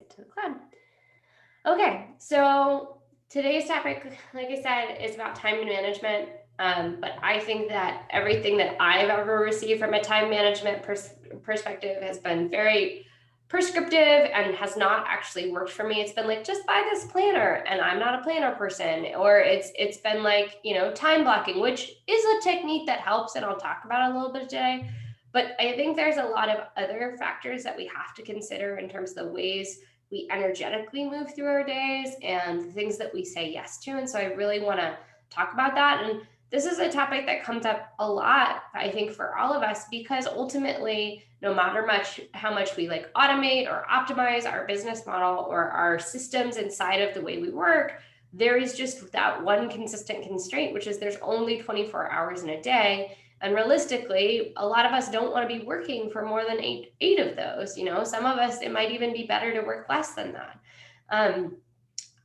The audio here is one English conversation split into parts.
to the cloud. Okay, so today's topic, like I said, is about time management. But I think that everything that I've ever received from a time management perspective has been very prescriptive and has not actually worked for me. It's been like, just buy this planner, and I'm not a planner person. Or it's been like, time blocking, which is a technique that helps, and I'll talk about it a little bit today. But I think there's a lot of other factors that we have to consider in terms of the ways we energetically move through our days and the things that we say yes to. And so I really want to talk about that. And this is a topic that comes up a lot, I think, for all of us, because ultimately, no matter how much we like automate or optimize our business model or our systems inside of the way we work, there is just that one consistent constraint, which is there's only 24 hours in a day. And realistically, a lot of us don't want to be working for more than eight of those. Some of us, it might even be better to work less than that.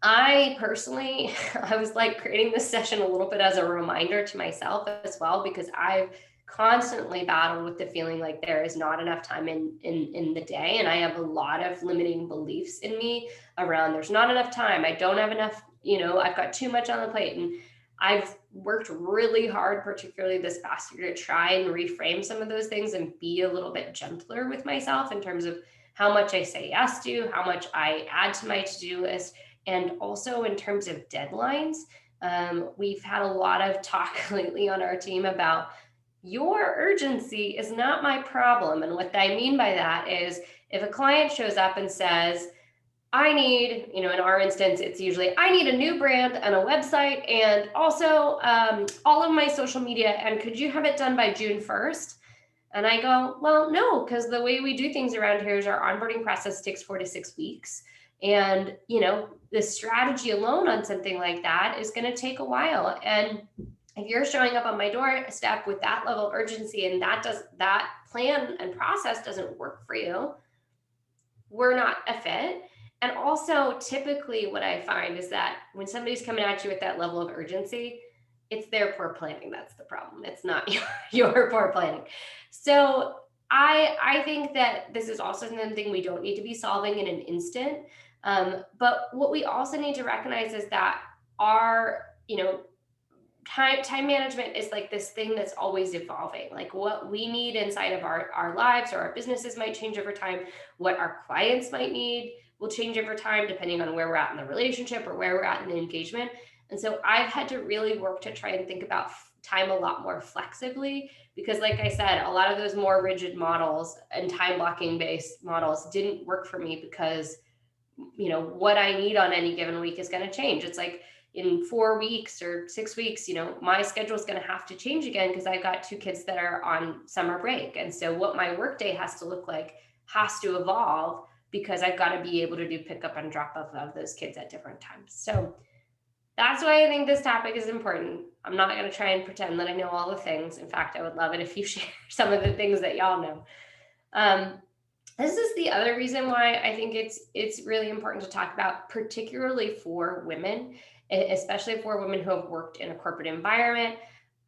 I personally, I was like creating this session a little bit as a reminder to myself as well, because I've constantly battled with the feeling like there is not enough time in the day. And I have a lot of limiting beliefs in me around there's not enough time. I don't have enough, I've got too much on the plate. And I've worked really hard, particularly this past year, to try and reframe some of those things and be a little bit gentler with myself in terms of how much I say yes to, how much I add to my to-do list, and also in terms of deadlines. We've had a lot of talk lately on our team about your urgency is not my problem. And what I mean by that is if a client shows up and says, I need, in our instance, it's usually, I need a new brand and a website and also all of my social media. And could you have it done by June 1st? And I go, well, no, because the way we do things around here is our onboarding process takes 4 to 6 weeks. And, the strategy alone on something like that is going to take a while. And if you're showing up on my doorstep with that level of urgency and that plan and process doesn't work for you, we're not a fit. And also, typically, what I find is that when somebody's coming at you with that level of urgency, it's their poor planning that's the problem. It's not your poor planning. So I think that this is also something we don't need to be solving in an instant. But what we also need to recognize is that our, time management is like this thing that's always evolving. Like what we need inside of our lives or our businesses might change over time. What our clients might need will change over time depending on where we're at in the relationship or where we're at in the engagement. And so I've had to really work to try and think about time a lot more flexibly, because like I said, a lot of those more rigid models and time blocking based models didn't work for me because what I need on any given week is going to change. It's like in 4 weeks or 6 weeks, my schedule is going to have to change again because I've got 2 kids that are on summer break. And so what my workday has to look like has to evolve because I've got to be able to do pickup and drop off of those kids at different times. So that's why I think this topic is important. I'm not going to try and pretend that I know all the things. In fact, I would love it if you share some of the things that y'all know. This is the other reason why I think it's really important to talk about, particularly for women, especially for women who have worked in a corporate environment.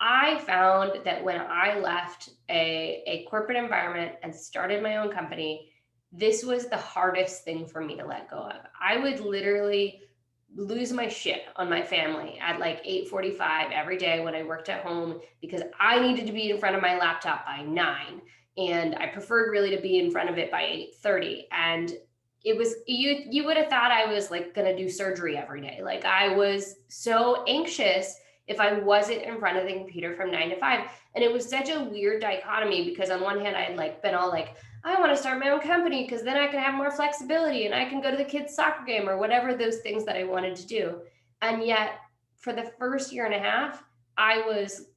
I found that when I left a corporate environment and started my own company, this was the hardest thing for me to let go of. I would literally lose my shit on my family at like 8:45 every day when I worked at home because I needed to be in front of my laptop by 9, and I preferred really to be in front of it by 8:30. And it was, you would have thought I was like going to do surgery every day. Like I was so anxious if I wasn't in front of the computer from 9 to 5. And it was such a weird dichotomy because on one hand, I had like been all like, I want to start my own company because then I can have more flexibility and I can go to the kids' soccer game or whatever those things that I wanted to do. And yet for the first year and a half, I was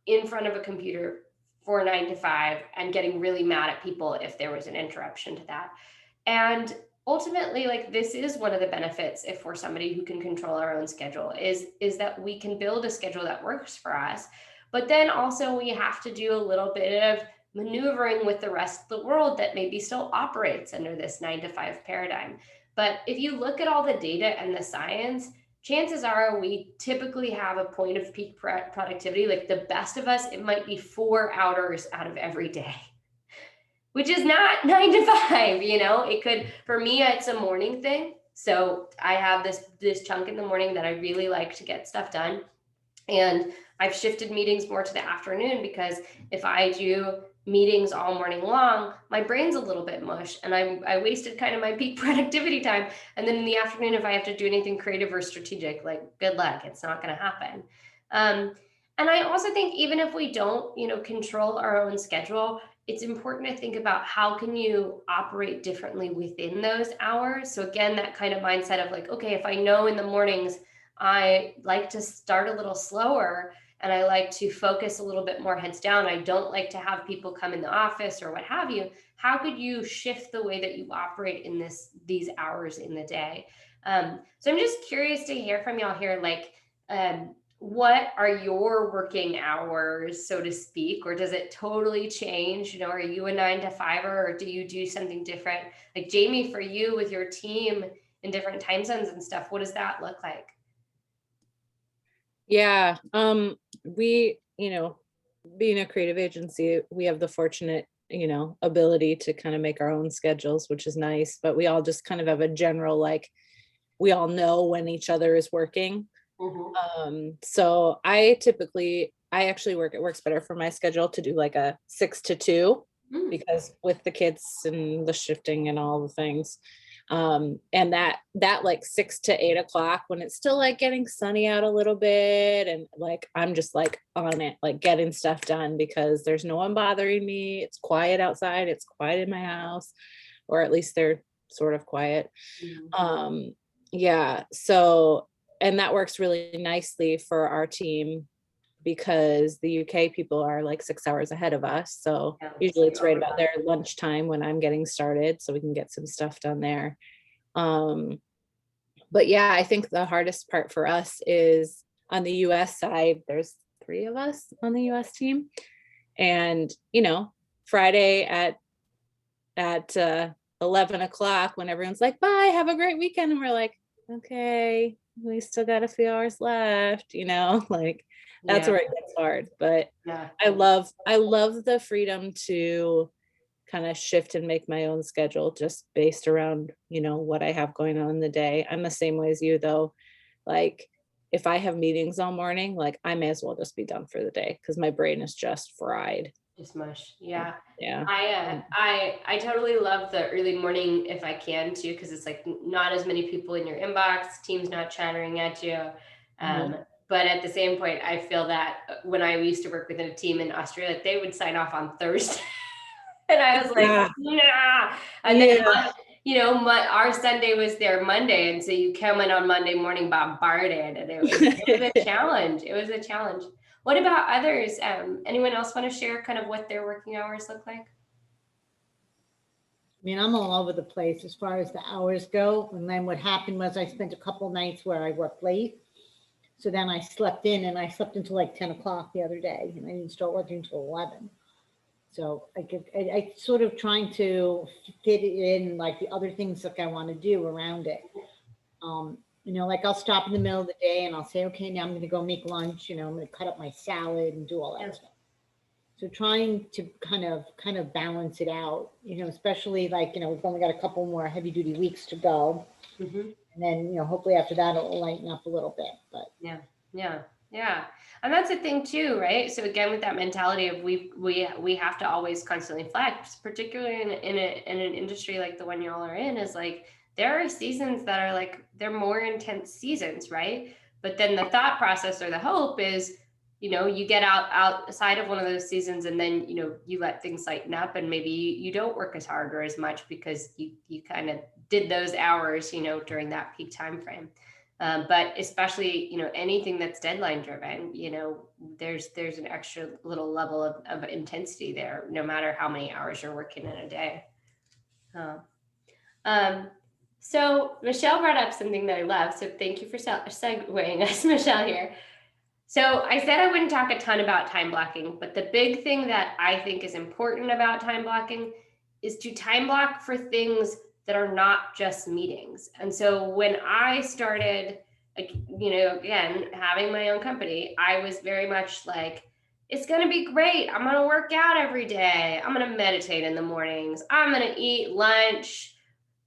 in front of a computer for 9 to 5 and getting really mad at people if there was an interruption to that. And ultimately, like, this is one of the benefits if we're somebody who can control our own schedule is that we can build a schedule that works for us. But then also we have to do a little bit of maneuvering with the rest of the world that maybe still operates under this 9 to 5 paradigm. But if you look at all the data and the science, chances are we typically have a point of peak productivity. Like the best of us, it might be 4 hours out of every day. which is not 9 to 5, it could, for me, it's a morning thing. So I have this chunk in the morning that I really like to get stuff done. And I've shifted meetings more to the afternoon, because if I do meetings all morning long, my brain's a little bit mush, and I wasted kind of my peak productivity time. And then in the afternoon, if I have to do anything creative or strategic, like, good luck, it's not going to happen. And I also think, even if we don't, control our own schedule, it's important to think about how can you operate differently within those hours. So again, that kind of mindset of like, okay, if I know in the mornings I like to start a little slower and I like to focus a little bit more heads down, I don't like to have people come in the office or what have you, how could you shift the way that you operate in these hours in the day? So I'm just curious to hear from y'all here, like, what are your working hours, so to speak, or does it totally change? Are you a 9 to 5, or do you do something different? Like, Jamie, for you with your team in different time zones and stuff, what does that look like? Yeah. We, being a creative agency, we have the fortunate, ability to kind of make our own schedules, which is nice, but we all just kind of have a general, like, we all know when each other is working. So I actually it works better for my schedule to do like a 6 to 2, because with the kids and the shifting and all the things. And that like 6 to 8 o'clock, when it's still like getting sunny out a little bit, and like I'm just like on it, like getting stuff done, because there's no one bothering me. It's quiet outside, it's quiet in my house, or at least they're sort of quiet. Yeah. So, and that works really nicely for our team, because the UK people are like 6 hours ahead of us. So usually it's right about their lunchtime when I'm getting started, so we can get some stuff done there. But yeah, I think the hardest part for us is on the US side. There's 3 of us on the US team. And, Friday at 11 o'clock, when everyone's like, bye, have a great weekend. And we're like, okay, we still got a few hours left, like, that's where it gets hard. But I love the freedom to kind of shift and make my own schedule, just based around, what I have going on in the day. I'm the same way as you, though. Like, if I have meetings all morning, like, I may as well just be done for the day, because my brain is just fried. Just mush. Yeah. Yeah. I totally love the early morning if I can too, because it's like not as many people in your inbox, team's not chattering at you. But at the same point, I feel that when I used to work within a team in Australia, they would sign off on Thursday. And I was like, nah. And then, our Sunday was their Monday. And so you come in on Monday morning bombarded, and it was a challenge. It was a challenge. What about others? Anyone else want to share kind of what their working hours look like? I mean, I'm all over the place as far as the hours go. And then what happened was I spent a couple nights where I worked late. So then I slept in, and I slept until like 10 o'clock the other day, and I didn't start working until 11. So I sort of trying to fit it in, like the other things that I want to do around it. Like I'll stop in the middle of the day and I'll say, okay, now I'm going to go make lunch. I'm going to cut up my salad and do all that stuff. So trying to kind of balance it out, especially like, we've only got a couple more heavy duty weeks to go. And then, hopefully after that, it'll lighten up a little bit, but yeah. And that's the thing too, right? So again, with that mentality of we have to always constantly flex, particularly in an industry like the one y'all are in, is like, there are seasons that are like, they're more intense seasons, right? But then the thought process or the hope is, you get outside of one of those seasons, and then, you let things lighten up, and maybe you don't work as hard or as much because you kind of did those hours, during that peak time frame. But especially, anything that's deadline driven, there's an extra little level of intensity there, no matter how many hours you're working in a day. So Michelle brought up something that I love. So thank you for segueing us, Michelle, here. So I said I wouldn't talk a ton about time blocking, but the big thing that I think is important about time blocking is to time block for things that are not just meetings. And so when I started, again, having my own company, I was very much like, it's going to be great. I'm going to work out every day. I'm going to meditate in the mornings. I'm going to eat lunch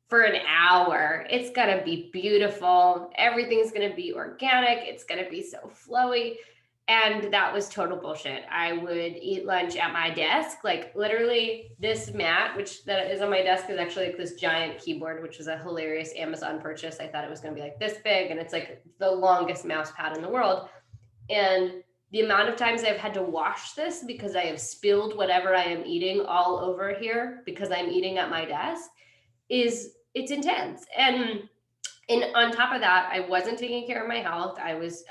for an hour. It's going to be beautiful. Everything's going to be organic. It's going to be so flowy. And that was total bullshit. I would eat lunch at my desk, like literally this mat, which that is on my desk, is actually like this giant keyboard, which was a hilarious Amazon purchase. I thought it was going to be like this big, and it's like the longest mouse pad in the world. And the amount of times I've had to wash this because I have spilled whatever I am eating all over here because I'm eating at my desk it's intense. And on top of that, I wasn't taking care of my health. I was,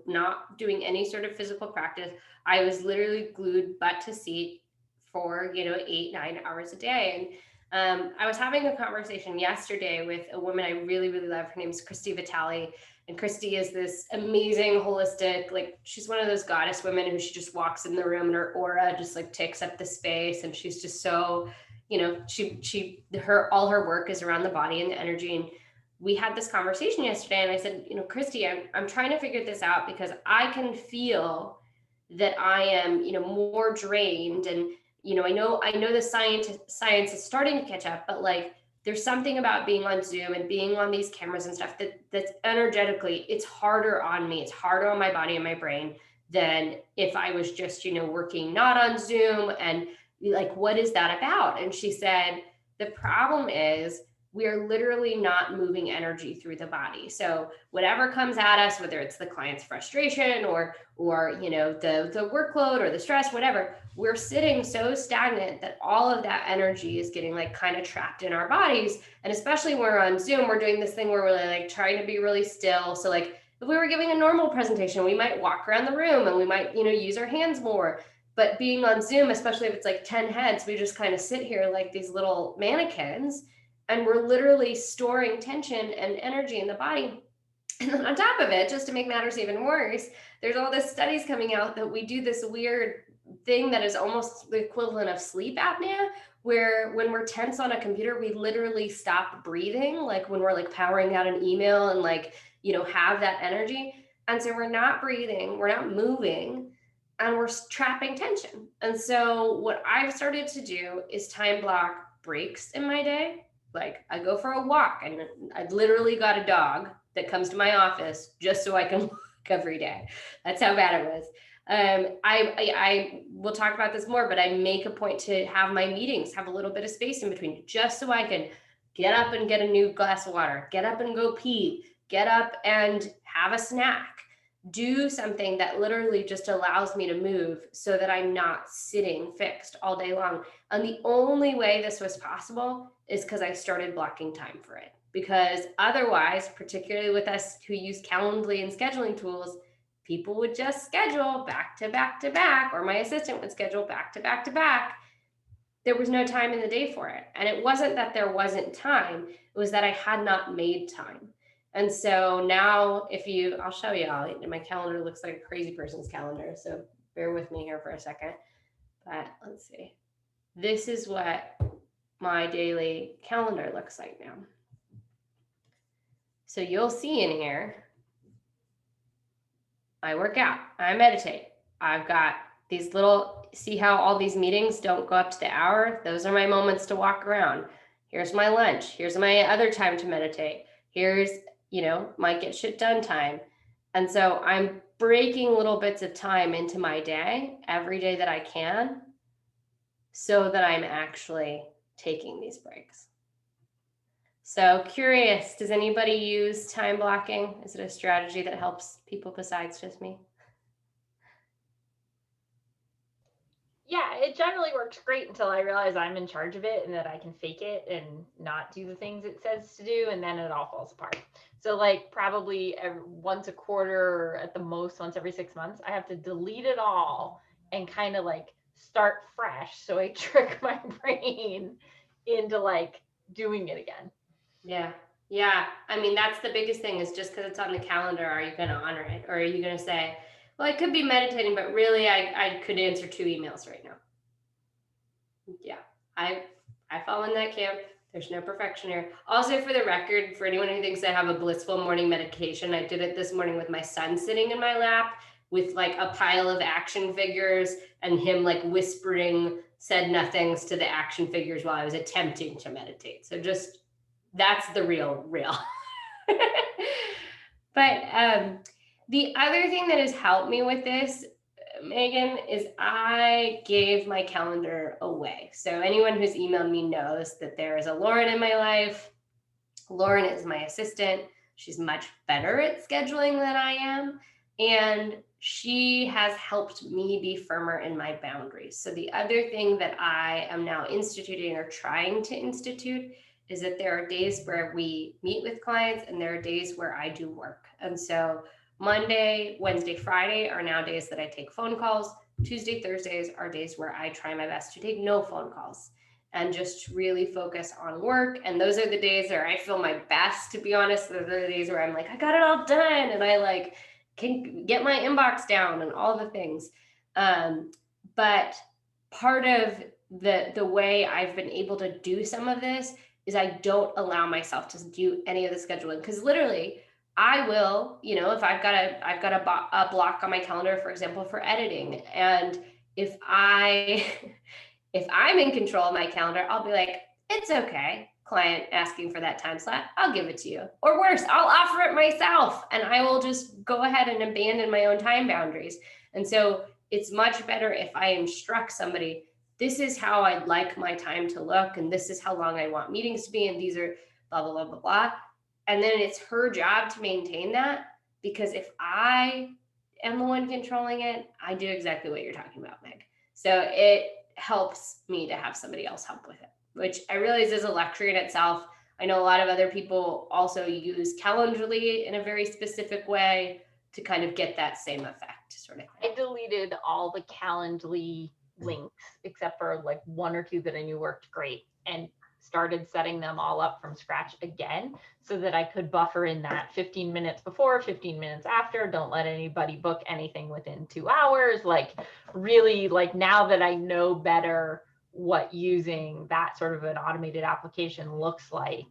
not doing any sort of physical practice. I was literally glued butt to seat for, 8-9 hours a day. And I was having a conversation yesterday with a woman I really, really love. Her name is Christy Vitale. And Christy is this amazing, holistic, like she's one of those goddess women who she just walks in the room and her aura just like takes up the space. And she's just so, all her work is around the body and the energy. And we had this conversation yesterday and I said, Christy, I'm trying to figure this out because I can feel that I am, more drained. And, I know the science is starting to catch up, but like, there's something about being on Zoom and being on these cameras and stuff that's energetically, it's harder on me. It's harder on my body and my brain than if I was just, working not on Zoom. And like, what is that about? And she said, the problem is we are literally not moving energy through the body. So whatever comes at us, whether it's the client's frustration or the workload or the stress, whatever, we're sitting so stagnant that all of that energy is getting like kind of trapped in our bodies. And especially when we're on Zoom, we're doing this thing where we're like trying to be really still. So like if we were giving a normal presentation, we might walk around the room and we might, use our hands more. But being on Zoom, especially if it's like 10 heads, we just kind of sit here like these little mannequins. And we're literally storing tension and energy in the body. And then on top of it, just to make matters even worse, there's all this studies coming out that we do this weird thing that is almost the equivalent of sleep apnea, where when we're tense on a computer, we literally stop breathing, like when we're like powering out an email and like, have that energy. And so we're not breathing, we're not moving, and we're trapping tension. And so what I've started to do is time block breaks in my day. Like I go for a walk and I've literally got a dog that comes to my office just so I can walk every day. That's how bad it was. I will talk about this more, but I make a point to have my meetings, have a little bit of space in between just so I can get up and get a new glass of water, get up and go pee, get up and have a snack, do something that literally just allows me to move so that I'm not sitting fixed all day long. And the only way this was possible is because I started blocking time for it. Because otherwise, particularly with us who use Calendly and scheduling tools, people would just schedule back to back to back, or my assistant would schedule back to back to back. There was no time in the day for it. And it wasn't that there wasn't time, it was that I had not made time. And so now I'll show you all, my calendar looks like a crazy person's calendar. So bear with me here for a second, but let's see. This is what my daily calendar looks like now. So you'll see in here, I work out, I meditate. I've got these see how all these meetings don't go up to the hour? Those are my moments to walk around. Here's my lunch. Here's my other time to meditate. Here's, my get shit done time. And so I'm breaking little bits of time into my day every day that I can so that I'm actually taking these breaks. So curious, does anybody use time blocking? Is it a strategy that helps people besides just me? Yeah, it generally works great until I realize I'm in charge of it and that I can fake it and not do the things it says to do, and then it all falls apart. So like probably once a quarter, or at the most once every 6 months, I have to delete it all and kind of like start fresh. So I trick my brain into like doing it again. Yeah. I mean, that's the biggest thing, is just because it's on the calendar, are you going to honor it? Or are you going to say, well, I could be meditating, but really I could answer 2 emails right now. Yeah, I fall in that camp. There's no perfection here. Also, for the record, for anyone who thinks I have a blissful morning medication, I did it this morning with my son sitting in my lap with like a pile of action figures and him like whispering said nothings to the action figures while I was attempting to meditate. So just, that's the real. But the other thing that has helped me with this, Megan, is I gave my calendar away. So anyone who's emailed me knows that there is a Lauren in my life. Lauren is my assistant. She's much better at scheduling than I am. And she has helped me be firmer in my boundaries. So the other thing that I am now instituting or trying to institute is that there are days where we meet with clients and there are days where I do work. And so Monday, Wednesday, Friday are now days that I take phone calls. Tuesday, Thursdays are days where I try my best to take no phone calls and just really focus on work. And those are the days where I feel my best, to be honest. Those are the days where I'm like, I got it all done. And I like can get my inbox down and all the things. But part of the way I've been able to do some of this is I don't allow myself to do any of the scheduling, because literally I will, you know, if I've got a block on my calendar, for example, for editing, and if I'm in control of my calendar, I'll be like, it's okay, client asking for that time slot, I'll give it to you. Or worse, I'll offer it myself and I will just go ahead and abandon my own time boundaries. And so it's much better if I instruct somebody, this is how I'd like my time to look, and this is how long I want meetings to be, and these are blah, blah, blah, blah, blah. And then it's her job to maintain that, because if I am the one controlling it, I do exactly what you're talking about, Meg. So it helps me to have somebody else help with it, which I realize is a luxury in itself. I know a lot of other people also use Calendly in a very specific way to kind of get that same effect, sort of thing. I deleted all the Calendly links except for like one or two that I knew worked great, and started setting them all up from scratch again so that I could buffer in that 15 minutes before, 15 minutes after. Don't let anybody book anything within 2 hours. Like really, like now that I know better what using that sort of an automated application looks like,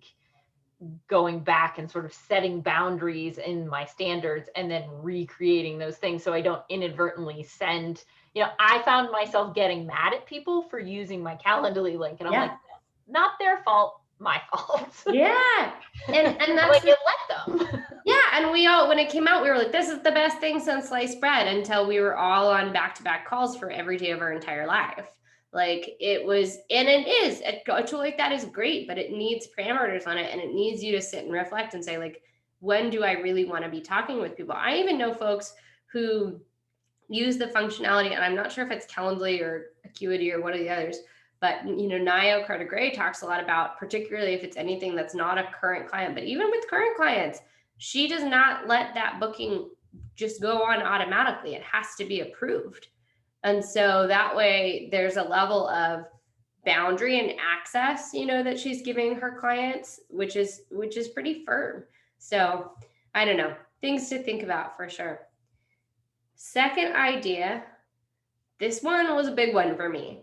going back and sort of setting boundaries in my standards and then recreating those things so I don't inadvertently send, you know, I found myself getting mad at people for using my Calendly link, and I'm like, not their fault, my fault. Yeah. And that's like it let them. Yeah. And we all, when it came out, we were like, this is the best thing since sliced bread, until we were all on back-to-back calls for every day of our entire life. Like it was, and it is, a tool like that is great, but it needs parameters on it, and it needs you to sit and reflect and say, like, when do I really want to be talking with people? I even know folks who use the functionality, and I'm not sure if it's Calendly or Acuity or one of the others, but, you know, Nio Carter-Gray talks a lot about, particularly if it's anything that's not a current client, but even with current clients, she does not let that booking just go on automatically. It has to be approved. And so that way there's a level of boundary and access, you know, that she's giving her clients, which is pretty firm. So I don't know, things to think about for sure. Second idea, this one was a big one for me.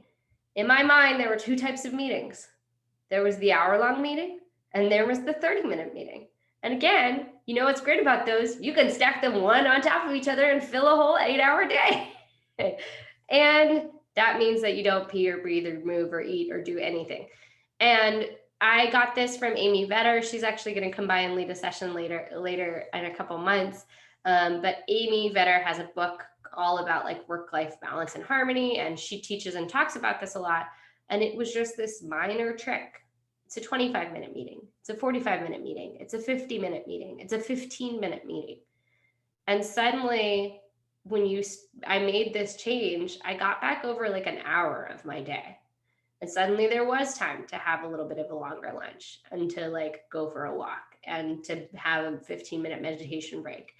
In my mind, there were two types of meetings. There was the hour-long meeting, and there was the 30-minute meeting. And again, you know what's great about those? You can stack them one on top of each other and fill a whole 8-hour day. And that means that you don't pee or breathe or move or eat or do anything. And I got this from Amy Vetter. She's actually going to come by and lead a session later in a couple months. But Amy Vetter has a book all about like work-life balance and harmony, and she teaches and talks about this a lot. And it was just this minor trick. It's a 25-minute meeting. It's a 45-minute meeting. It's a 50-minute meeting. It's a 15-minute meeting. And suddenly when I made this change, I got back over like an hour of my day. And suddenly there was time to have a little bit of a longer lunch and to like go for a walk and to have a 15-minute meditation break.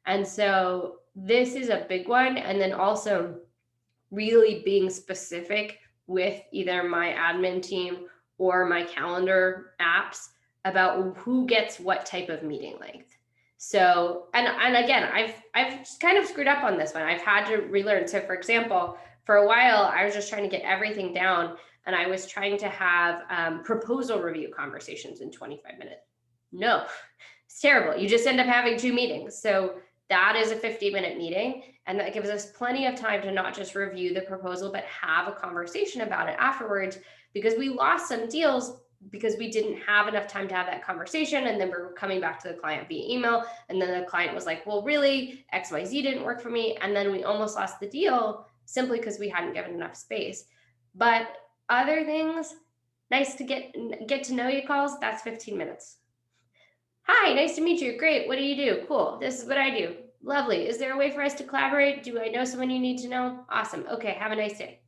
And so this is a big one. And then also really being specific with either my admin team or my calendar apps about who gets what type of meeting length. So, and again, I've kind of screwed up on this one. I've had to relearn. So for example, for a while, I was just trying to get everything down, and I was trying to have proposal review conversations in 25 minutes. No, it's terrible. You just end up having 2 meetings. So that is a 50-minute meeting. And that gives us plenty of time to not just review the proposal, but have a conversation about it afterwards, because we lost some deals because we didn't have enough time to have that conversation. And then we're coming back to the client via email. And then the client was like, well, really, XYZ didn't work for me. And then we almost lost the deal simply because we hadn't given enough space. But other things, nice to get to know you calls, that's 15 minutes. Hi, nice to meet you. Great. What do you do? Cool. This is what I do. Lovely. Is there a way for us to collaborate? Do I know someone you need to know? Awesome. Okay. Have a nice day.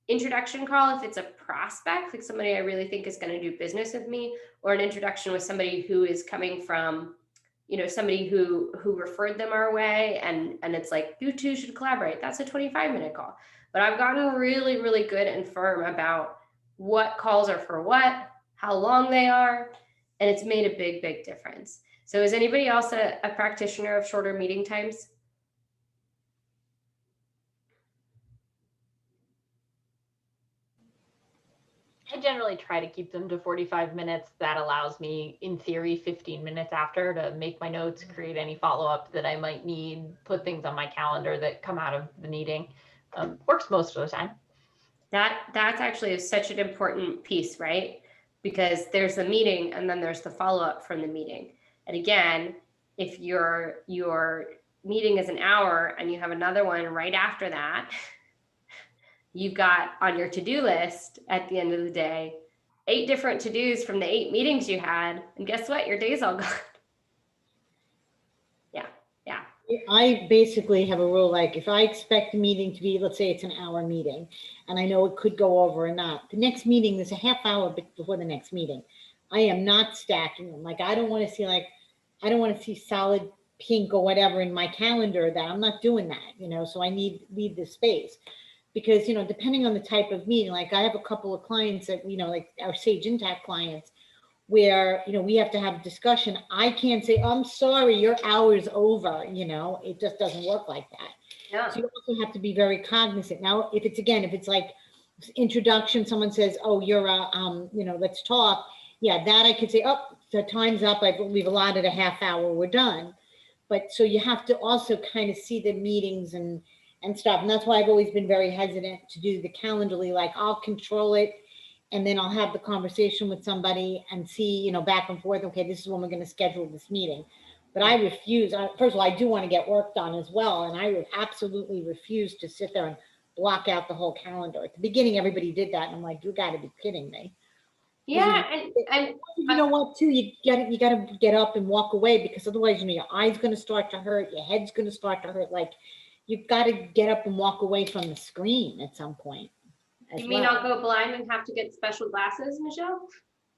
Introduction call, if it's a prospect, like somebody I really think is going to do business with me, or an introduction with somebody who is coming from, you know, somebody who referred them our way, and it's like, you two should collaborate. That's a 25-minute call. But I've gotten really, really good and firm about what calls are for what, how long they are, and it's made a big, big difference. So is anybody else a practitioner of shorter meeting times? I generally try to keep them to 45 minutes. That allows me, in theory, 15 minutes after to make my notes, create any follow-up that I might need, put things on my calendar that come out of the meeting. Works most of the time. That's actually such an important piece, right? Because there's the meeting and then there's the follow-up from the meeting. And again, if your meeting is an hour and you have another one right after that, you've got on your to-do list at the end of the day 8 different to-dos from the 8 meetings you had, and guess what? Your day's all gone. Yeah. I basically have a rule, like if I expect a meeting to be, let's say it's an hour meeting, and I know it could go over or not, the next meeting, there's a half hour before the next meeting. I am not stacking them. Like, I don't want to see solid pink or whatever in my calendar. That I'm not doing that, you know, so I need the space. Because, you know, depending on the type of meeting, like I have a couple of clients that, you know, like our Sage Intacct clients, where, you know, we have to have a discussion. I can't say, I'm sorry, your hour's over, you know, it just doesn't work like that. Yeah. So you also have to be very cognizant. Now, if it's like introduction, someone says, oh, you're you know, let's talk. Yeah, that I could say, oh, the time's up. We've allotted a half hour, we're done. But so you have to also kind of see the meetings and stuff. And that's why I've always been very hesitant to do the Calendly. Like, I'll control it, and then I'll have the conversation with somebody and see, you know, back and forth. Okay, this is when we're going to schedule this meeting. But I refuse. First of all, I do want to get work done as well. And I would absolutely refuse to sit there and block out the whole calendar. At the beginning, everybody did that. And I'm like, you got to be kidding me. Yeah. And you know what, too? You got to get up and walk away, because otherwise, you know, your eye's going to start to hurt. Your head's going to start to hurt. Like, you've got to get up and walk away from the screen at some point. You mean I'll go blind and have to get special glasses, Michelle?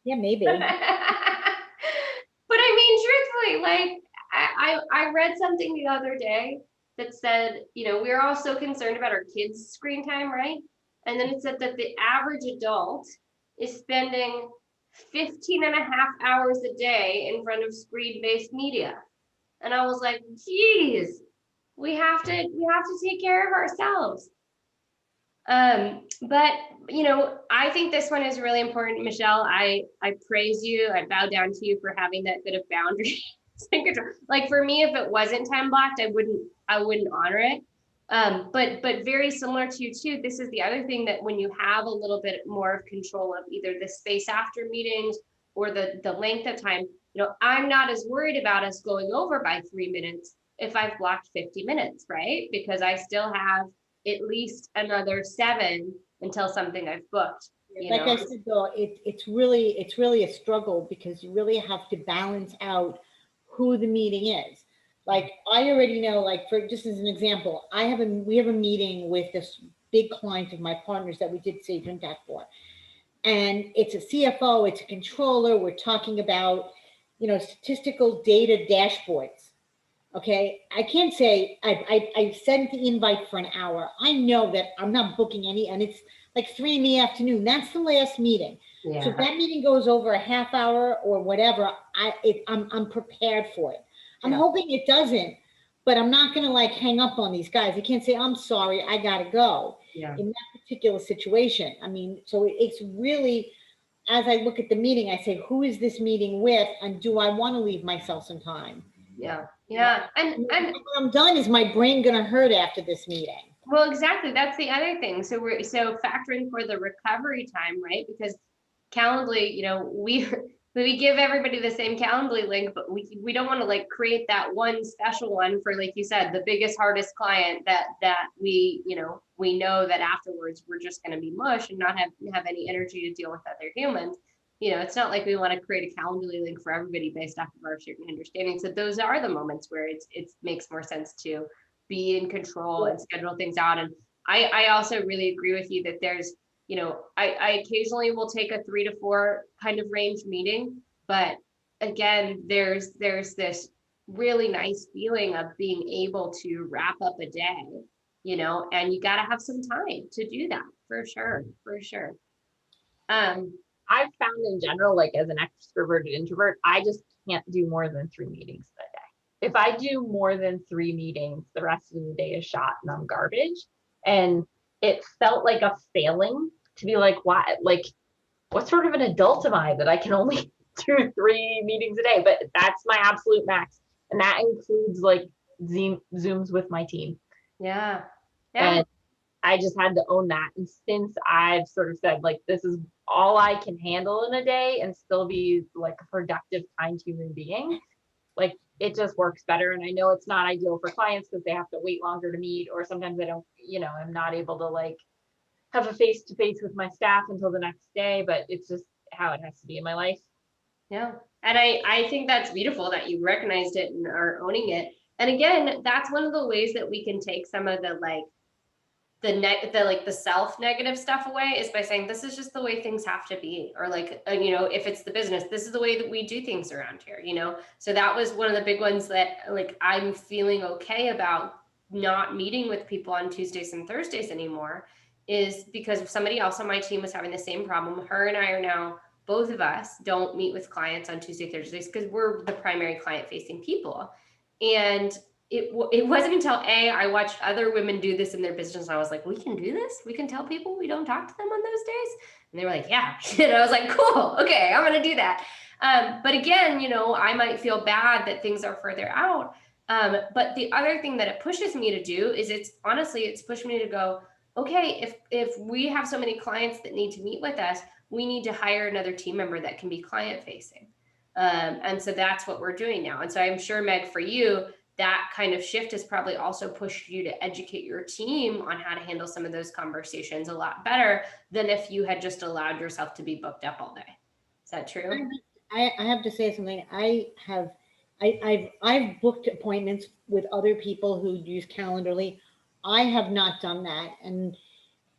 Yeah, maybe. But I mean, truthfully, like I read something the other day that said, you know, we're all so concerned about our kids' screen time, right? And then it said that the average adult is spending 15 and a half hours a day in front of screen-based media. And I was like, geez, we have to take care of ourselves. But you know, I think this one is really important, Michelle. I praise you. I bow down to you for having that bit of boundary. Like, for me, if it wasn't time blocked, I wouldn't honor it. But very similar to you too, this is the other thing, that when you have a little bit more of control of either the space after meetings or the length of time, you know, I'm not as worried about us going over by 3 minutes if I've blocked 50 minutes, right? Because I still have at least another 7 until something I've booked. Like I said, though, it's really a struggle, because you really have to balance out who the meeting is. Like, I already know, like, for just as an example, we have a meeting with this big client of my partners that we did Sage Intacct for. And it's a CFO, it's a controller. We're talking about, you know, statistical data dashboards. Okay, I can't say I sent the invite for an hour. I know that I'm not booking any, and it's like 3 in the afternoon. That's the last meeting. Yeah. So if that meeting goes over a half hour or whatever, I'm prepared for it. I'm hoping it doesn't, but I'm not gonna like hang up on these guys. I can't say, I'm sorry, I gotta go. Yeah. In that particular situation. I mean, so it's really, as I look at the meeting, I say, who is this meeting with, and do I want to leave myself some time? Yeah. Yeah. And And when I'm done, is my brain gonna hurt after this meeting? well, exactly. That's the other thing. So so factoring for the recovery time, right? Because Calendly, we give everybody the same Calendly link, but we don't want to like create that one special one for, like you said, the biggest, hardest client that we know that afterwards we're just going to be mush and not have any energy to deal with other humans. It's not like we want to create a Calendly link for everybody based off of our certain understanding. So those are the moments where it makes more sense to be in control and schedule things out. And I also really agree with you that there's, I occasionally will take a 3 to 4 kind of range meeting, but again, there's this really nice feeling of being able to wrap up a day, and you got to have some time to do that for sure, for sure. I've found in general, like as an extroverted introvert, I just can't do more than 3 meetings a day. If I do more than 3 meetings, the rest of the day is shot and I'm garbage. And it felt like a failing to be like, why, like, what sort of an adult am I that I can only do 3 meetings a day? But that's my absolute max. And that includes like Zooms with my team. Yeah. And I just had to own that. And since I've sort of said, like, this is all I can handle in a day and still be like a productive, kind human being, like it just works better. And I know it's not ideal for clients because they have to wait longer to meet, or sometimes I don't, I'm not able to like have a face-to-face with my staff until the next day, but it's just how it has to be in my life. Yeah. And I think that's beautiful that you recognized it and are owning it. And again, that's one of the ways that we can take some of the like the self negative stuff away, is by saying this is just the way things have to be, or like if it's the business, this is the way that we do things around here. So that was one of the big ones that like I'm feeling okay about not meeting with people on Tuesdays and Thursdays anymore, is because somebody else on my team was having the same problem. Her and I are now, both of us don't meet with clients on Tuesday, Thursdays, because we're the primary client facing people. And it wasn't until I watched other women do this in their business, and I was like, we can do this? We can tell people we don't talk to them on those days? And they were like, yeah. And I was like, cool, okay, I'm gonna do that. But again, I might feel bad that things are further out. But the other thing that it pushes me to do is it's pushed me to go, okay, if we have so many clients that need to meet with us, we need to hire another team member that can be client facing. And so that's what we're doing now. And so I'm sure, Meg, for you, that kind of shift has probably also pushed you to educate your team on how to handle some of those conversations a lot better than if you had just allowed yourself to be booked up all day. Is that true? I have to say something. I've booked appointments with other people who use Calendly. I have not done that. And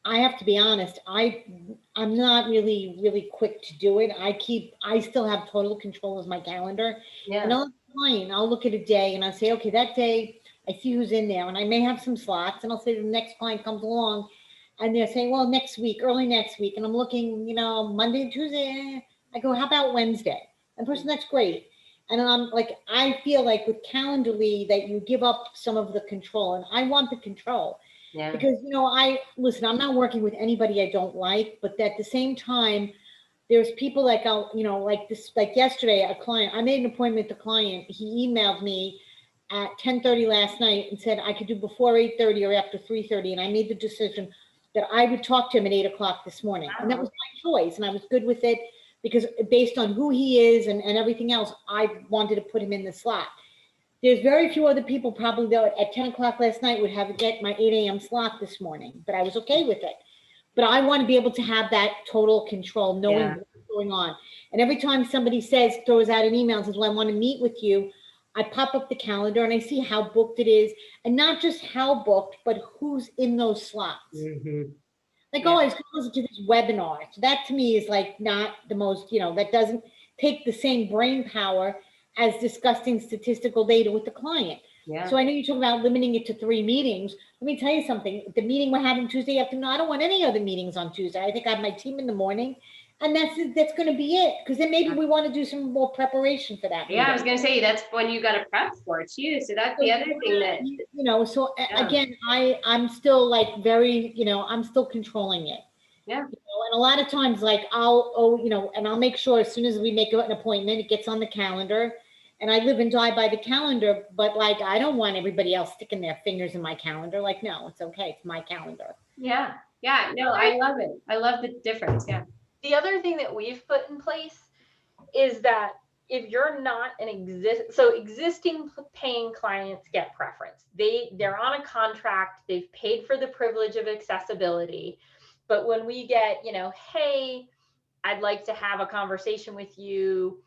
I have to be honest, I'm not really quick to do it. I still have total control of my calendar. Yeah. And I'll look at a day and I'll say, okay, that day I see who's in there, and I may have some slots, and I'll say the next client comes along and they're saying, well, next week, early next week. And I'm looking, Monday and Tuesday. I go, how about Wednesday? And person, that's great. And I'm like, I feel like with Calendly that you give up some of the control, and I want the control. Yeah. Because, I'm not working with anybody I don't like, but at the same time, there's people like, like yesterday, a client, I made an appointment with the client. He emailed me at 10:30 last night and said I could do before 8:30 or after 3:30. And I made the decision that I would talk to him at 8 o'clock this morning. And that was my choice. And I was good with it because based on who he is and everything else, I wanted to put him in the slot. There's very few other people probably though at 10 o'clock last night would have to get my 8 a.m. slot this morning, but I was okay with it. But I want to be able to have that total control, knowing what's going on. And every time somebody throws out an email and says, well, I want to meet with you, I pop up the calendar and I see how booked it is. And not just how booked, but who's in those slots. Mm-hmm. Like, oh, I was going to listen to this webinar. So that to me is like not the most, that doesn't take the same brain power as discussing statistical data with the client. Yeah. So I know you talk about limiting it to 3 meetings. Let me tell you something. The meeting we're having Tuesday afternoon, I don't want any other meetings on Tuesday. I think I have my team in the morning, and that's going to be it. Because then maybe we want to do some more preparation for that. Yeah, I was going to say that's when you got to prep for it too. So that's the other thing that So again, I'm still like very, I'm still controlling it. Yeah. And a lot of times, like and I'll make sure as soon as we make an appointment, it gets on the calendar. And I live and die by the calendar, but like, I don't want everybody else sticking their fingers in my calendar. Like, no, it's okay. It's my calendar. Yeah. Yeah. No, I love it. I love the difference. Yeah. The other thing that we've put in place is that if you're not existing paying clients get preference. They're on a contract, they've paid for the privilege of accessibility. But when we get, hey, I'd like to have a conversation with you,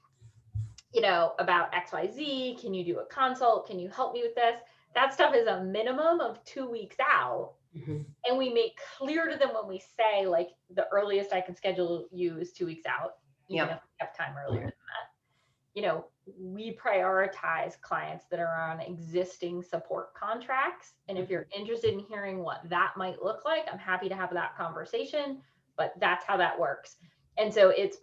about XYZ, can you do a consult? Can you help me with this? That stuff is a minimum of 2 weeks out. Mm-hmm. And we make clear to them when we say, like, the earliest I can schedule you is 2 weeks out, even if we have time earlier than that. We prioritize clients that are on existing support contracts. And if you're interested in hearing what that might look like, I'm happy to have that conversation, but that's how that works. And so it's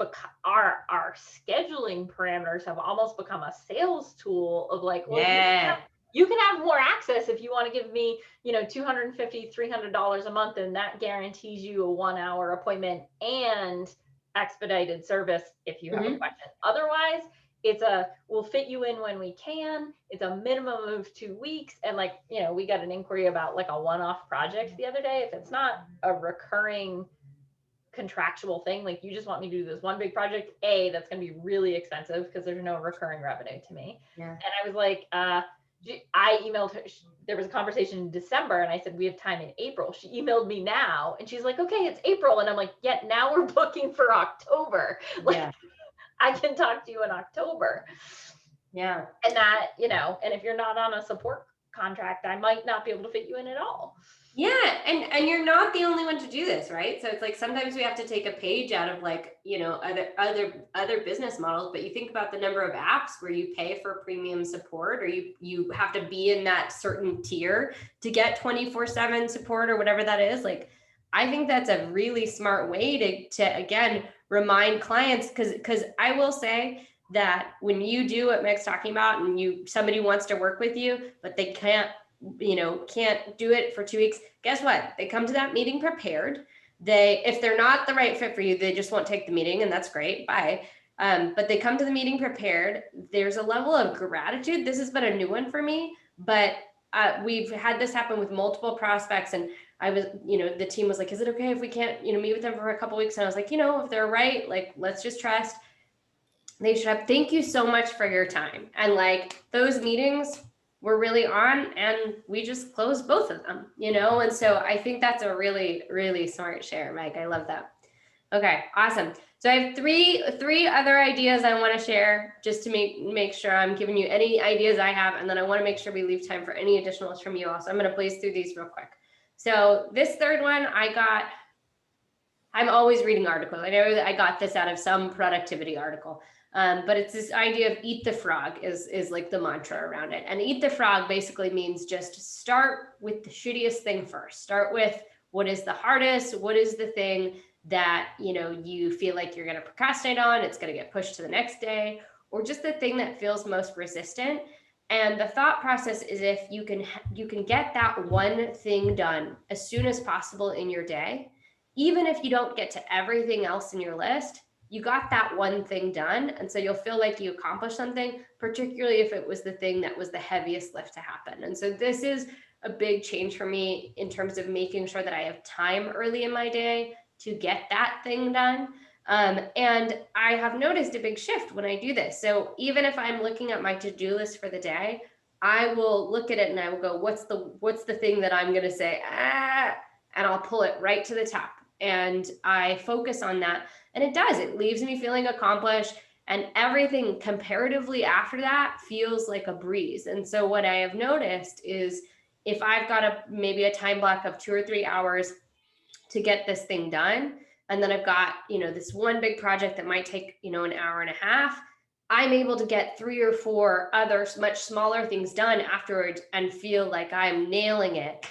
our scheduling parameters have almost become a sales tool of like, well, you can have more access if you want to give me, $250, $300 a month, and that guarantees you a 1 hour appointment and expedited service if you have a question. Otherwise, we'll fit you in when we can. It's a minimum of 2 weeks. And we got an inquiry about like a one-off project the other day. If it's not a recurring contractual thing, like you just want me to do this one big project, that's going to be really expensive because there's no recurring revenue to me. Yeah. And I was like, I emailed her. There was a conversation in December and I said, we have time in April. She emailed me now and she's like, okay, it's April. And I'm like, yeah, now we're booking for October. I can talk to you in October. Yeah. And that, and if you're not on a support contract, I might not be able to fit you in at all. Yeah. And you're not the only one to do this, right? So it's like, sometimes we have to take a page out of other business models, but you think about the number of apps where you pay for premium support, or you have to be in that certain tier to get 24/7 support or whatever that is. Like, I think that's a really smart way to again, remind clients, because I will say that when you do what Meg's talking about and somebody wants to work with you, but they can't do it for 2 weeks, guess what? They come to that meeting prepared. If they're not the right fit for you, they just won't take the meeting, and that's great. Bye. But they come to the meeting prepared. There's a level of gratitude. This has been a new one for me, but we've had this happen with multiple prospects, and I was, the team was like, is it okay if we can't, meet with them for a couple of weeks? And I was like, if they're right, like, let's just trust. They should have, thank you so much for your time. And like, those meetings were really on, and we just closed both of them, And so I think that's a really, really smart share, Meg. I love that. Okay, awesome. So I have three other ideas I want to share, just to make sure I'm giving you any ideas I have. And then I want to make sure we leave time for any additionals from you all. So I'm going to blaze through these real quick. So this third one I'm always reading articles. I know that I got this out of some productivity article. But it's this idea of eat the frog is like the mantra around it. And eat the frog basically means just start with the shittiest thing first. Start with what is the hardest, what is the thing that, you feel like you're going to procrastinate on, it's going to get pushed to the next day, or just the thing that feels most resistant. And the thought process is, if you can get that one thing done as soon as possible in your day, even if you don't get to everything else in your list, you got that one thing done. And so you'll feel like you accomplished something, particularly if it was the thing that was the heaviest lift to happen. And so this is a big change for me in terms of making sure that I have time early in my day to get that thing done. And I have noticed a big shift when I do this. So even if I'm looking at my to-do list for the day, I will look at it and I will go, what's the thing that I'm going to say, and I'll pull it right to the top. And I focus on that. And it leaves me feeling accomplished. And everything comparatively after that feels like a breeze. And so what I have noticed is, if I've got maybe a time block of 2 or 3 hours to get this thing done, and then I've got, this one big project that might take, an hour and a half, I'm able to get 3 or 4 other much smaller things done afterwards and feel like I'm nailing it,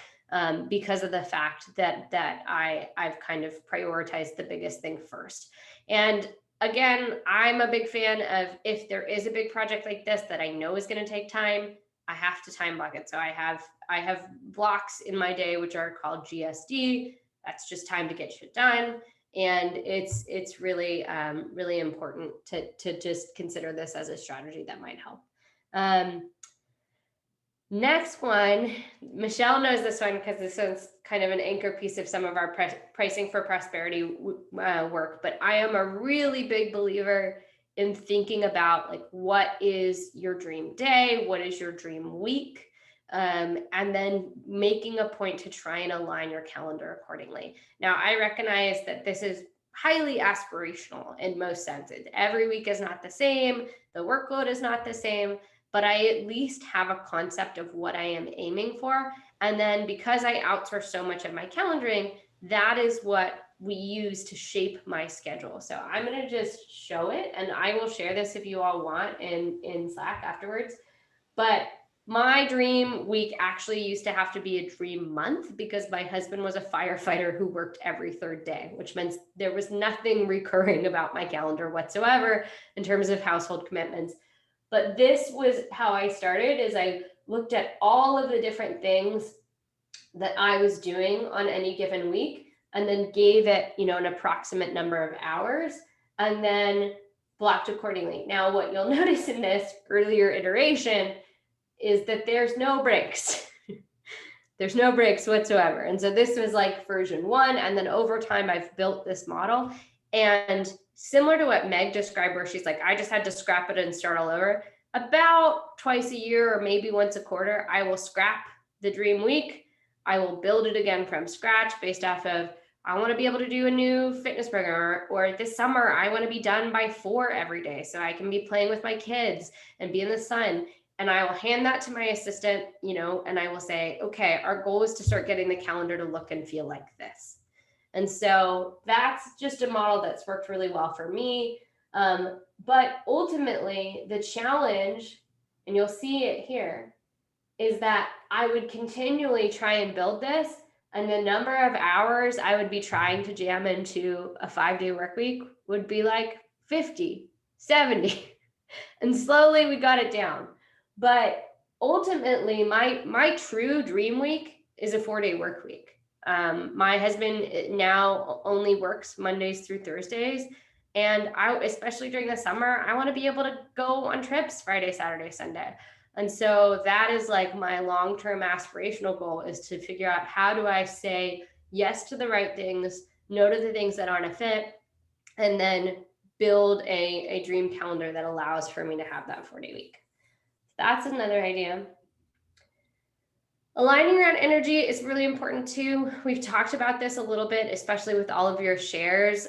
because of the fact that I've kind of prioritized the biggest thing first. And again, I'm a big fan of, if there is a big project like this that I know is going to take time, I have to time block it. So I have blocks in my day, which are called GSD. That's just time to get shit done. And it's really, really important to just consider this as a strategy that might help. Next one, Michelle knows this one because this one's kind of an anchor piece of some of our pricing for prosperity work, but I am a really big believer in thinking about like, what is your dream day? What is your dream week? And then making a point to try and align your calendar accordingly. Now, I recognize that this is highly aspirational in most senses. Every week is not the same. The workload is not the same, but I at least have a concept of what I am aiming for. And then because I outsource so much of my calendaring, that is what we use to shape my schedule. So I'm going to just show it, and I will share this if you all want in Slack afterwards. But my dream week actually used to have to be a dream month because my husband was a firefighter who worked every third day, which meant there was nothing recurring about my calendar whatsoever in terms of household commitments. But this was how I started, is I looked at all of the different things that I was doing on any given week and then gave it, an approximate number of hours and then blocked accordingly. Now, what you'll notice in this earlier iteration is that there's no breaks. There's no breaks whatsoever. And so this was like version 1. And then over time, I've built this model. And similar to what Meg described, where she's like, I just had to scrap it and start all over. About twice a year or maybe once a quarter, I will scrap the dream week. I will build it again from scratch based off of, I want to be able to do a new fitness program, or this summer, I want to be done by 4 every day so I can be playing with my kids and be in the sun. And I will hand that to my assistant, and I will say, okay, our goal is to start getting the calendar to look and feel like this. And so that's just a model that's worked really well for me. But ultimately, the challenge, and you'll see it here, is that I would continually try and build this. And the number of hours I would be trying to jam into a 5-day work week would be like 50, 70. And slowly we got it down. But ultimately, my true dream week is a 4-day work week. My husband now only works Mondays through Thursdays. And especially during the summer, I want to be able to go on trips Friday, Saturday, Sunday. And so that is like my long-term aspirational goal, is to figure out, how do I say yes to the right things, no to the things that aren't a fit, and then build a dream calendar that allows for me to have that 4-day week. That's another idea. Aligning around energy is really important too. We've talked about this a little bit, especially with all of your shares.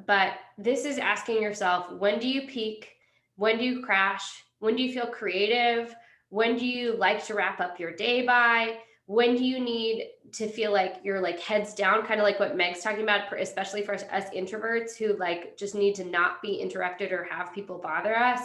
But this is asking yourself, when do you peak? When do you crash? When do you feel creative? When do you like to wrap up your day by? When do you need to feel like you're like heads down, kind of like what Meg's talking about, especially for us introverts who like just need to not be interrupted or have people bother us?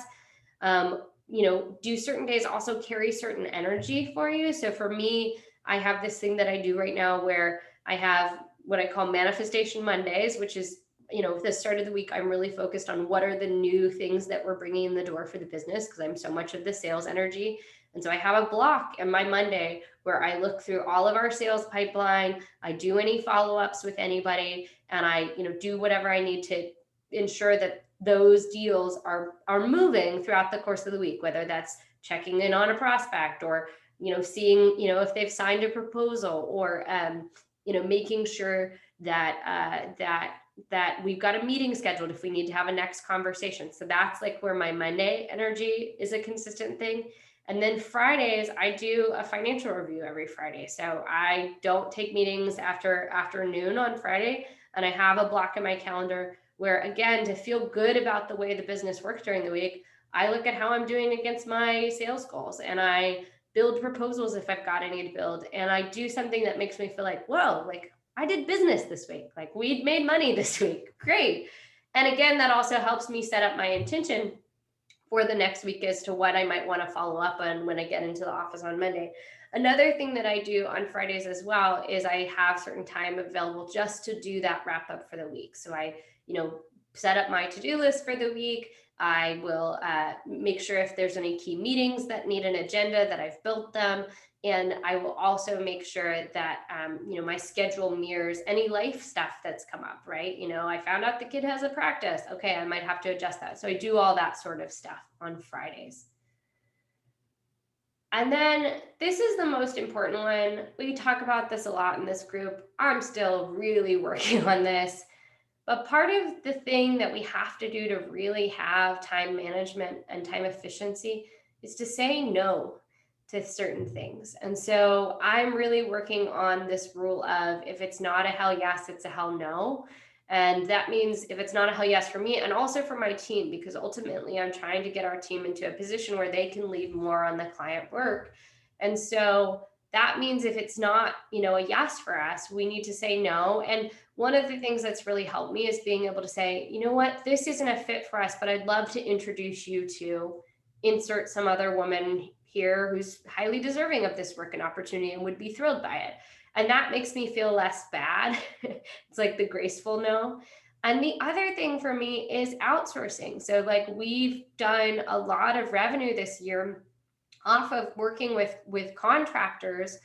Do certain days also carry certain energy for you? So for me, I have this thing that I do right now where I have what I call Manifestation Mondays, which is, at the start of the week, I'm really focused on what are the new things that we're bringing in the door for the business, because I'm so much of the sales energy. And so I have a block on my Monday where I look through all of our sales pipeline. I do any follow-ups with anybody, and I, do whatever I need to ensure that those deals are moving throughout the course of the week, whether that's checking in on a prospect or, seeing, if they've signed a proposal, or, making sure that, that we've got a meeting scheduled if we need to have a next conversation. So that's like where my Monday energy is a consistent thing. And then Fridays, I do a financial review every Friday. So I don't take meetings after noon on Friday. And I have a block in my calendar where, again, to feel good about the way the business works during the week, I look at how I'm doing against my sales goals, and I build proposals if I've got any to build. And I do something that makes me feel like, whoa, like I did business this week. Like we made money this week. Great. And again, that also helps me set up my intention for the next week as to what I might want to follow up on when I get into the office on Monday. Another thing that I do on Fridays as well is I have certain time available just to do that wrap up for the week. So I, set up my to-do list for the week. I will make sure if there's any key meetings that need an agenda that I've built them. And I will also make sure that, my schedule mirrors any life stuff that's come up, right? I found out the kid has a practice. Okay, I might have to adjust that. So I do all that sort of stuff on Fridays. And then this is the most important one. We talk about this a lot in this group. I'm still really working on this. But part of the thing that we have to do to really have time management and time efficiency is to say no to certain things. And so I'm really working on this rule of if it's not a hell yes, it's a hell no. And that means if it's not a hell yes for me and also for my team, because ultimately I'm trying to get our team into a position where they can lead more on the client work. And so that means if it's not, a yes for us, we need to say no. And one of the things that's really helped me is being able to say, you know what, this isn't a fit for us, but I'd love to introduce you to insert some other woman here who's highly deserving of this work and opportunity and would be thrilled by it. And that makes me feel less bad. It's like the graceful no. And the other thing for me is outsourcing. So like we've done a lot of revenue this year off of working with contractors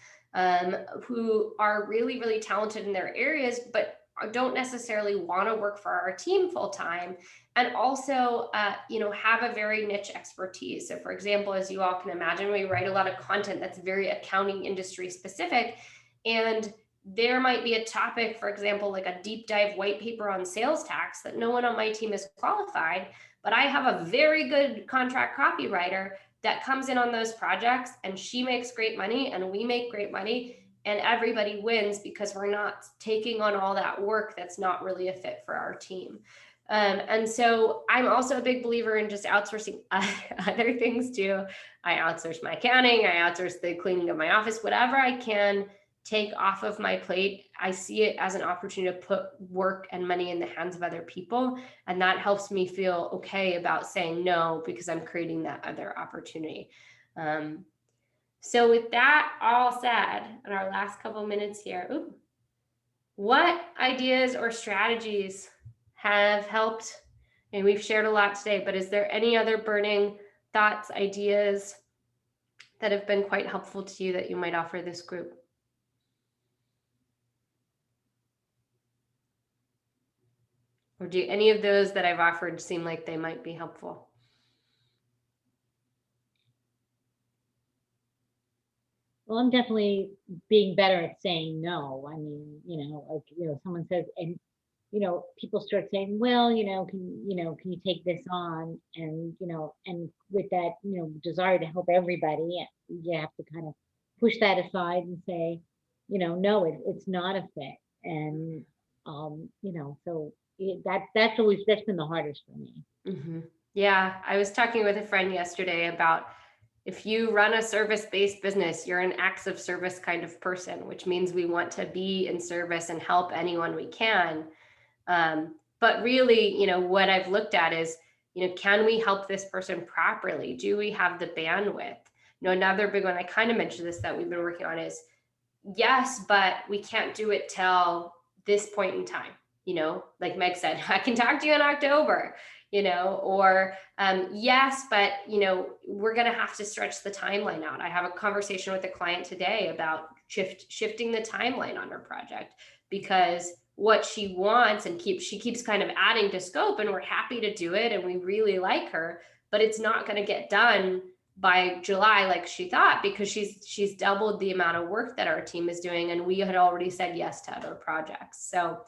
who are really, really talented in their areas, but don't necessarily want to work for our team full time, and also, have a very niche expertise. So, for example, as you all can imagine, we write a lot of content that's very accounting industry specific, and there might be a topic, for example, like a deep dive white paper on sales tax that no one on my team is qualified, but I have a very good contract copywriter that comes in on those projects, and she makes great money and we make great money, and everybody wins because we're not taking on all that work that's not really a fit for our team. And so I'm also a big believer in just outsourcing other things too. I outsource my accounting, I outsource the cleaning of my office, whatever I can take off of my plate. I see it as an opportunity to put work and money in the hands of other people. And that helps me feel okay about saying no, because I'm creating that other opportunity. So with that all said, in our last couple minutes here, what ideas or strategies have helped? And we've shared a lot today, but is there any other burning thoughts, ideas that have been quite helpful to you that you might offer this group? Or do any of those that I've offered seem like they might be helpful? Well, I'm definitely being better at saying no. I mean, someone says, and people start saying, well, can you take this on? And, and with that, desire to help everybody, you have to kind of push that aside and say, no, it's not a fit. And, so that's been the hardest for me. Mm-hmm. Yeah, I was talking with a friend yesterday about if you run a service-based business, you're an acts of service kind of person, which means we want to be in service and help anyone we can. But really, what I've looked at is, can we help this person properly? Do we have the bandwidth? Another big one, I kind of mentioned this that we've been working on is, yes, but we can't do it till this point in time. Like Meg said, I can talk to you in October, or yes, but, we're going to have to stretch the timeline out. I have a conversation with a client today about shifting the timeline on her project, because what she wants and she keeps kind of adding to scope, and we're happy to do it. And we really like her, but it's not going to get done by July like she thought, because she's doubled the amount of work that our team is doing. And we had already said yes to other projects. So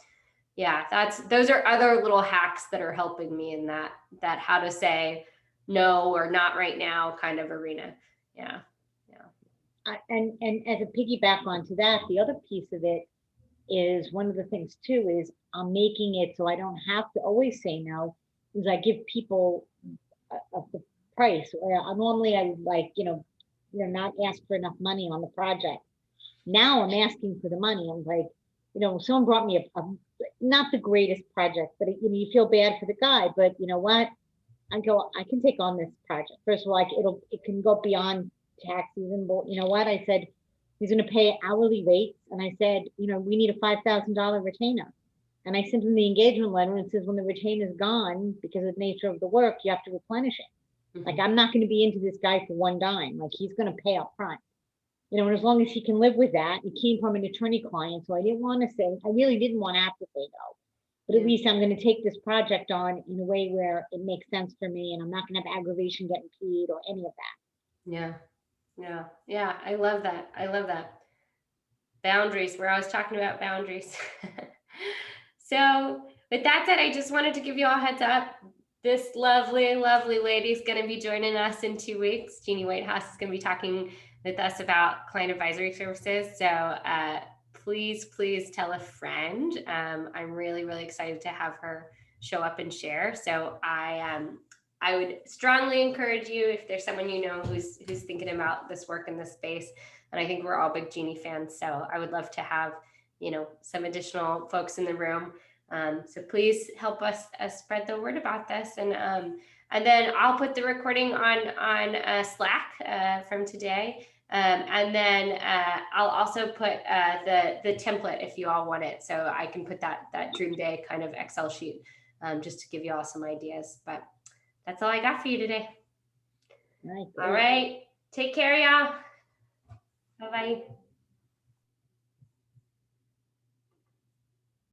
yeah, those are other little hacks that are helping me in that how to say no or not right now kind of arena. Yeah. And as a piggyback onto that, the other piece of it is, one of the things too is I'm making it so I don't have to always say no, is I give people a price. Normally I would not ask for enough money on the project. Now I'm asking for the money. I'm like, someone brought me a not the greatest project, but you feel bad for the guy, but you know what? I go, I can take on this project. First of all, it can go beyond taxes, and you know what? I said, he's going to pay hourly rates, and I said, we need a $5,000 retainer. And I sent him the engagement letter, and it says when the retainer is gone, because of the nature of the work, you have to replenish it. Mm-hmm. Like, I'm not going to be into this guy for one dime. Like, he's going to pay up front. And as long as he can live with that, it came from an attorney client. So I really didn't want to have to say no. But at least I'm going to take this project on in a way where it makes sense for me, and I'm not going to have aggravation getting paid or any of that. Yeah. Yeah, I love that. I love that. Boundaries. We're always talking about boundaries. So, with that said, I just wanted to give you all a heads up. This lovely, lovely lady is going to be joining us in 2 weeks. Jeannie Whitehouse is going to be talking with us about client advisory services. So, please, please tell a friend. I'm really, really excited to have her show up and share. So, I would strongly encourage you, if there's someone you know who's thinking about this work in this space, and I think we're all big Jeannie fans, so I would love to have, some additional folks in the room. So please help us spread the word about this, and then I'll put the recording on Slack from today, and then I'll also put the template if you all want it, so I can put that Dream Day kind of Excel sheet, just to give you all some ideas. But that's all I got for you today. Right. All right, take care, y'all. Bye bye.